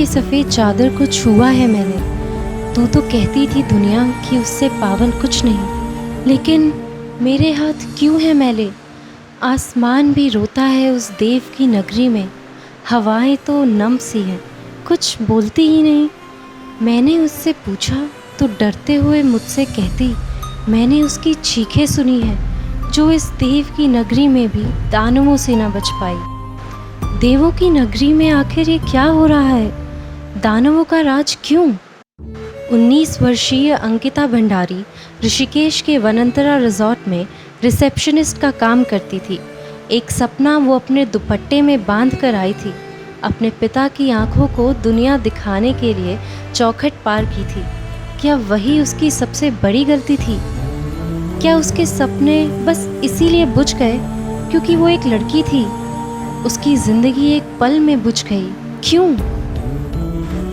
की सफ़ेद चादर को छुआ है मैंने। तू तो कहती थी दुनिया कि उससे पावन कुछ नहीं, लेकिन मेरे हाथ क्यों है मैले। आसमान भी रोता है उस देव की नगरी में, हवाएं तो नम सी हैं, कुछ बोलती ही नहीं। मैंने उससे पूछा तो डरते हुए मुझसे कहती, मैंने उसकी चीखें सुनी है जो इस देव की नगरी में भी दानवों से न बच पाई। देवों की नगरी में आखिर ये क्या हो रहा है? दानवों का राज क्यों? 19 वर्षीय अंकिता भंडारी ऋषिकेश के वनंतरा रिजॉर्ट में रिसेप्शनिस्ट का काम करती थी। एक सपना वो अपने दुपट्टे में बांध कर आई थी। अपने पिता की आंखों को दुनिया दिखाने के लिए चौखट पार की थी। क्या वही उसकी सबसे बड़ी गलती थी? क्या उसके सपने बस इसीलिए बुझ गए क्योंकि वो एक लड़की थी? उसकी जिंदगी एक पल में बुझ गई, क्यों?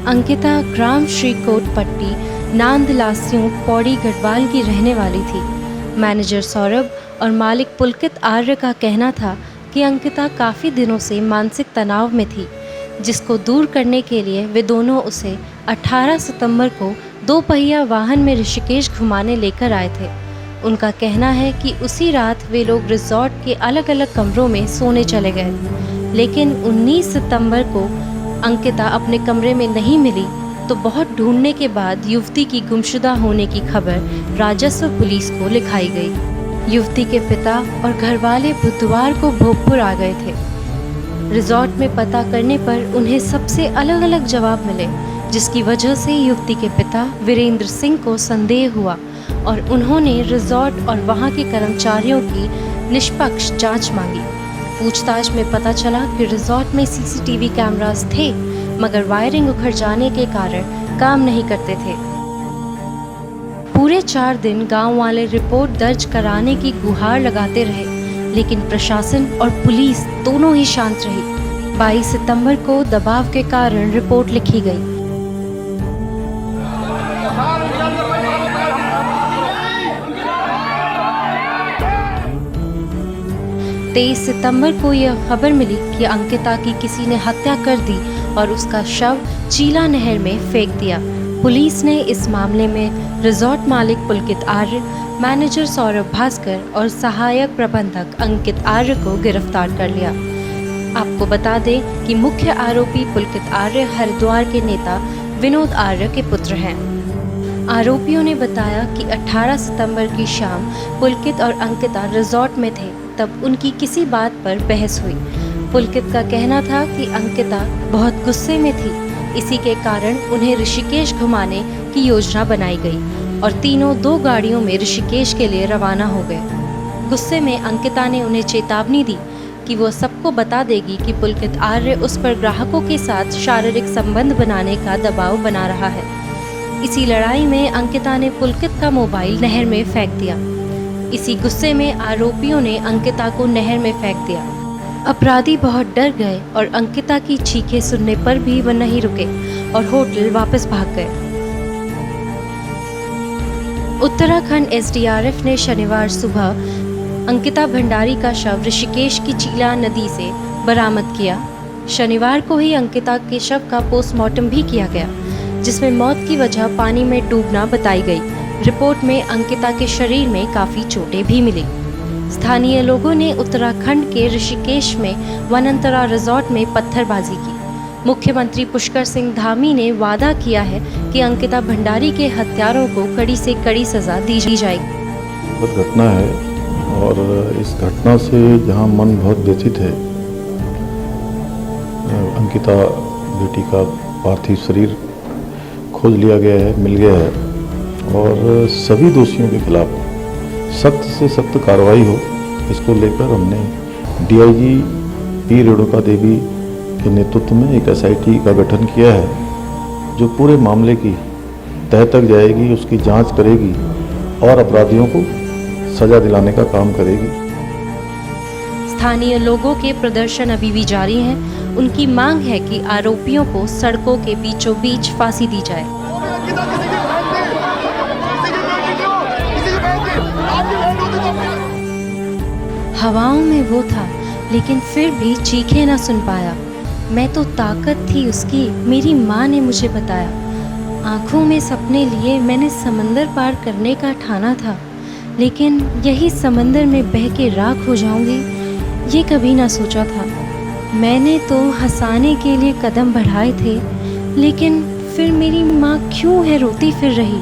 अंकिता ग्राम श्रीकोटपट्टी नांदलास्यों पौड़ी गढ़वाल की रहने वाली थी। मैनेजर सौरभ और मालिक पुलकित आर्य का कहना था कि अंकिता काफ़ी दिनों से मानसिक तनाव में थी, जिसको दूर करने के लिए वे दोनों उसे 18 सितंबर को 2 पहिया वाहन में ऋषिकेश घुमाने लेकर आए थे। उनका कहना है कि उसी रात वे लोग रिजॉर्ट के अलग अलग कमरों में सोने चले गए, लेकिन 19 सितंबर को अंकिता अपने कमरे में नहीं मिली तो बहुत ढूंढने के बाद युवती की गुमशुदा होने की खबर राजस्व पुलिस को लिखाई गई। युवती के पिता और घरवाले बुधवार को भोगपुर आ गए थे। रिजॉर्ट में पता करने पर उन्हें सबसे अलग अलग जवाब मिले, जिसकी वजह से युवती के पिता वीरेंद्र सिंह को संदेह हुआ और उन्होंने रिजॉर्ट और वहां के कर्मचारियों की निष्पक्ष जांच मांगी। पूछताछ में पता चला कि रिजॉर्ट में सीसीटीवी कैमरास थे, मगर वायरिंग उखड़ जाने के कारण काम नहीं करते थे। पूरे 4 दिन गांव वाले रिपोर्ट दर्ज कराने की गुहार लगाते रहे, लेकिन प्रशासन और पुलिस दोनों ही शांत रही। 22 सितंबर को दबाव के कारण रिपोर्ट लिखी गई। 23 सितंबर को यह खबर मिली कि अंकिता की किसी ने हत्या कर दी और उसका शव चीला नहर में फेंक दिया। पुलिस ने इस मामले में रिजॉर्ट मालिक पुलकित आर्य, मैनेजर सौरभ भास्कर और सहायक प्रबंधक अंकित आर्य को गिरफ्तार कर लिया। आपको बता दें कि मुख्य आरोपी पुलकित आर्य हरिद्वार के नेता विनोद आर्य के पुत्र हैं। आरोपियों ने बताया कि 18 सितंबर की शाम पुलकित और अंकिता रिजॉर्ट में थे, तब उनकी किसी बात पर बहस हुई। पुलकित का कहना था कि अंकिता बहुत गुस्से में थी, इसी के कारण उन्हें ऋषिकेश घुमाने की योजना बनाई गई और तीनों 2 गाड़ियों में ऋषिकेश के लिए रवाना हो गए। गुस्से में अंकिता ने उन्हें चेतावनी दी कि वो सबको बता देगी कि पुलकित आर्य उस पर ग्राहकों के साथ शारीरिक संबंध बनाने का दबाव बना रहा है। इसी लड़ाई में अंकिता ने पुलकित का मोबाइल नहर में फेंक दिया। इसी गुस्से में आरोपियों ने अंकिता को नहर में फेंक दिया। अपराधी बहुत डर गए और अंकिता की चीखें सुनने पर भी वह नहीं रुके और होटल वापस भाग गए। उत्तराखंड एसडीआरएफ ने शनिवार सुबह अंकिता भंडारी का शव ऋषिकेश की चीला नदी से बरामद किया। शनिवार को ही अंकिता के शव का पोस्टमार्टम भी किया गया, जिसमें मौत की वजह पानी में डूबना बताई गई। रिपोर्ट में अंकिता के शरीर में काफ़ी चोटें भी मिली। स्थानीय लोगों ने उत्तराखंड के ऋषिकेश में वनंतरा रिजॉर्ट में पत्थरबाजी की। मुख्यमंत्री पुष्कर सिंह धामी ने वादा किया है कि अंकिता भंडारी के हत्यारों को कड़ी से कड़ी सजा दी जाएगी। बहुत घटना है और इस घटना से जहां मन बहुत व्यथित है। अंकिता बेटी का पार्थिव शरीर खोज लिया गया है, मिल गया है और सभी दोषियों के खिलाफ सख्त से सख्त कार्रवाई हो, इसको लेकर हमने डीआईजी पी रेणुका देवी के नेतृत्व में एक एसआईटी का गठन किया है, जो पूरे मामले की तह तक जाएगी, उसकी जांच करेगी और अपराधियों को सजा दिलाने का काम करेगी। स्थानीय लोगों के प्रदर्शन अभी भी जारी हैं। उनकी मांग है कि आरोपियों को सड़कों के बीचों बीच फांसी दी जाए। हवाओं में वो था, लेकिन फिर भी चीखें न सुन पाया। मैं तो ताकत थी उसकी, मेरी माँ ने मुझे बताया। आँखों में सपने लिए मैंने समंदर पार करने का ठाना था, लेकिन यही समंदर में बह के राख हो जाऊंगी, ये कभी ना सोचा था। मैंने तो हंसाने के लिए कदम बढ़ाए थे, लेकिन फिर मेरी माँ क्यों है रोती फिर रही।